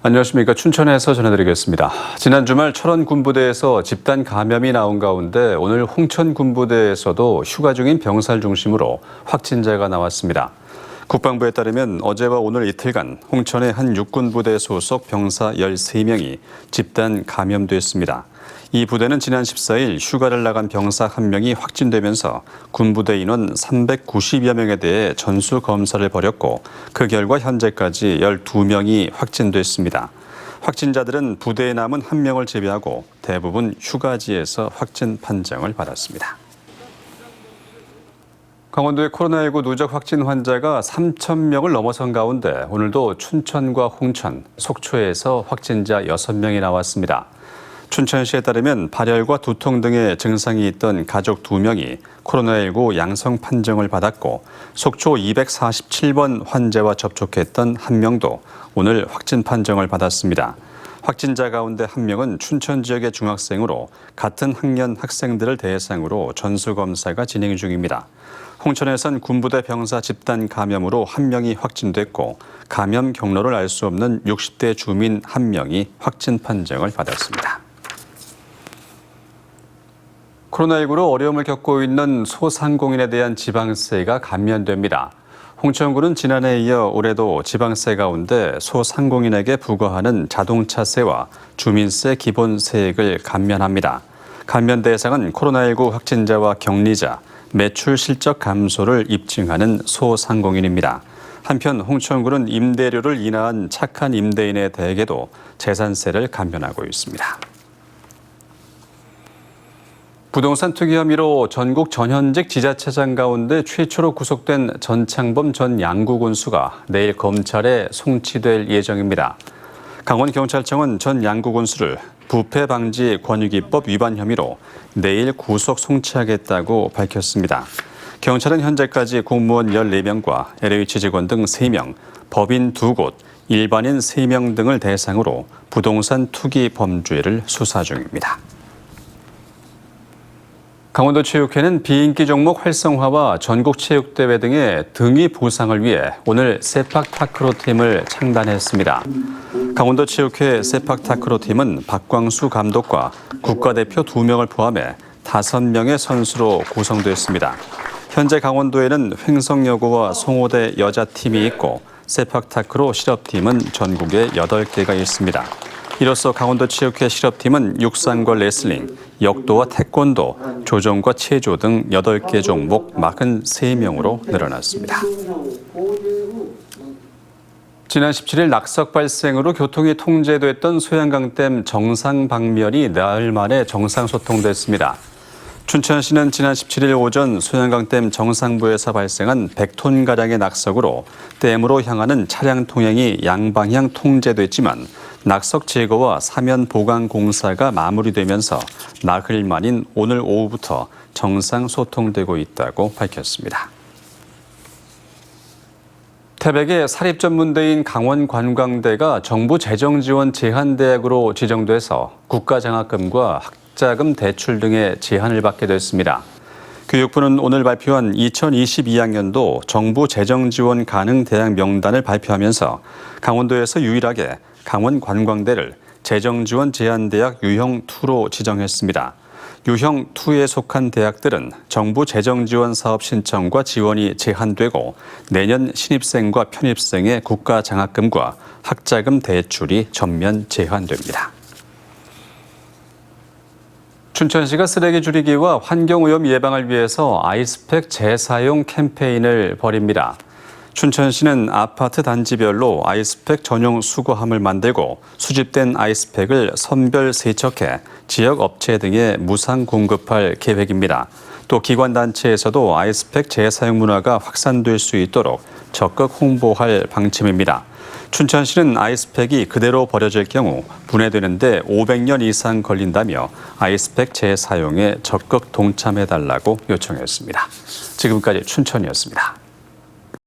안녕하십니까. 춘천에서 전해드리겠습니다. 지난 주말 철원 군부대에서 집단 감염이 나온 가운데 오늘 홍천 군부대에서도 휴가 중인 병사를 중심으로 확진자가 나왔습니다. 국방부에 따르면 어제와 오늘 이틀간 홍천의 한 육군부대 소속 병사 13명이 집단 감염됐습니다. 이 부대는 지난 14일 휴가를 나간 병사 1명이 확진되면서 군부대 인원 390여 명에 대해 전수 검사를 벌였고 그 결과 현재까지 12명이 확진됐습니다. 확진자들은 부대에 남은 1명을 제외하고 대부분 휴가지에서 확진 판정을 받았습니다. 강원도의 코로나19 누적 확진 환자가 3,000명을 넘어선 가운데 오늘도 춘천과 홍천, 속초에서 확진자 6명이 나왔습니다. 춘천시에 따르면 발열과 두통 등의 증상이 있던 가족 2명이 코로나19 양성 판정을 받았고 속초 247번 환자와 접촉했던 1명도 오늘 확진 판정을 받았습니다. 확진자 가운데 1명은 춘천 지역의 중학생으로 같은 학년 학생들을 대상으로 전수검사가 진행 중입니다. 홍천에선 군부대 병사 집단 감염으로 1명이 확진됐고 감염 경로를 알 수 없는 60대 주민 1명이 확진 판정을 받았습니다. 코로나19로 어려움을 겪고 있는 소상공인에 대한 지방세가 감면됩니다. 홍천군은 지난해에 이어 올해도 지방세 가운데 소상공인에게 부과하는 자동차세와 주민세 기본세액을 감면합니다. 감면 대상은 코로나19 확진자와 격리자, 매출 실적 감소를 입증하는 소상공인입니다. 한편 홍천군은 임대료를 인하한 착한 임대인에 대해도 재산세를 감면하고 있습니다. 부동산 투기 혐의로 전국 전현직 지자체장 가운데 최초로 구속된 전창범 전 양구군수가 내일 검찰에 송치될 예정입니다. 강원경찰청은 전 양구군수를 부패방지 권유기법 위반 혐의로 내일 구속 송치하겠다고 밝혔습니다. 경찰은 현재까지 공무원 14명과 LH 직원 등 3명, 법인 2곳, 일반인 3명 등을 대상으로 부동산 투기 범죄를 수사 중입니다. 강원도체육회는 비인기 종목 활성화와 전국체육대회 등의 등위 보상을 위해 오늘 세팍타크로 팀을 창단했습니다. 강원도체육회 세팍타크로 팀은 박광수 감독과 국가대표 2명을 포함해 5명의 선수로 구성됐습니다. 현재 강원도에는 횡성여고와 송호대 여자팀이 있고 세팍타크로 실업팀은 전국에 8개가 있습니다. 이로써 강원도체육회 실업팀은 육상과 레슬링, 역도와 태권도, 조정과 체조 등 8개 종목 43명으로 늘어났습니다. 지난 17일 낙석 발생으로 교통이 통제됐던 소양강댐 정상 방면이 나흘 만에 정상 소통됐습니다. 춘천시는 지난 17일 오전 소양강댐 정상부에서 발생한 100톤가량의 낙석으로 댐으로 향하는 차량 통행이 양방향 통제됐지만 낙석 제거와 사면 보강 공사가 마무리되면서 나흘 만인 오늘 오후부터 정상 소통되고 있다고 밝혔습니다. 태백의 사립전문대인 강원관광대가 정부 재정지원 제한대학으로 지정돼서 국가장학금과 학자금 대출 등의 제한을 받게 됐습니다. 교육부는 오늘 발표한 2022학년도 정부 재정지원 가능 대학 명단을 발표하면서 강원도에서 유일하게 강원관광대를 재정지원 제한대학 유형2로 지정했습니다. 유형2에 속한 대학들은 정부 재정지원 사업 신청과 지원이 제한되고 내년 신입생과 편입생의 국가장학금과 학자금 대출이 전면 제한됩니다. 춘천시가 쓰레기 줄이기와 환경오염 예방을 위해서 아이스팩 재사용 캠페인을 벌입니다. 춘천시는 아파트 단지별로 아이스팩 전용 수거함을 만들고 수집된 아이스팩을 선별 세척해 지역 업체 등에 무상 공급할 계획입니다. 또 기관단체에서도 아이스팩 재사용 문화가 확산될 수 있도록 적극 홍보할 방침입니다. 춘천시는 아이스팩이 그대로 버려질 경우 분해되는 데 500년 이상 걸린다며 아이스팩 재사용에 적극 동참해달라고 요청했습니다. 지금까지 춘천이었습니다.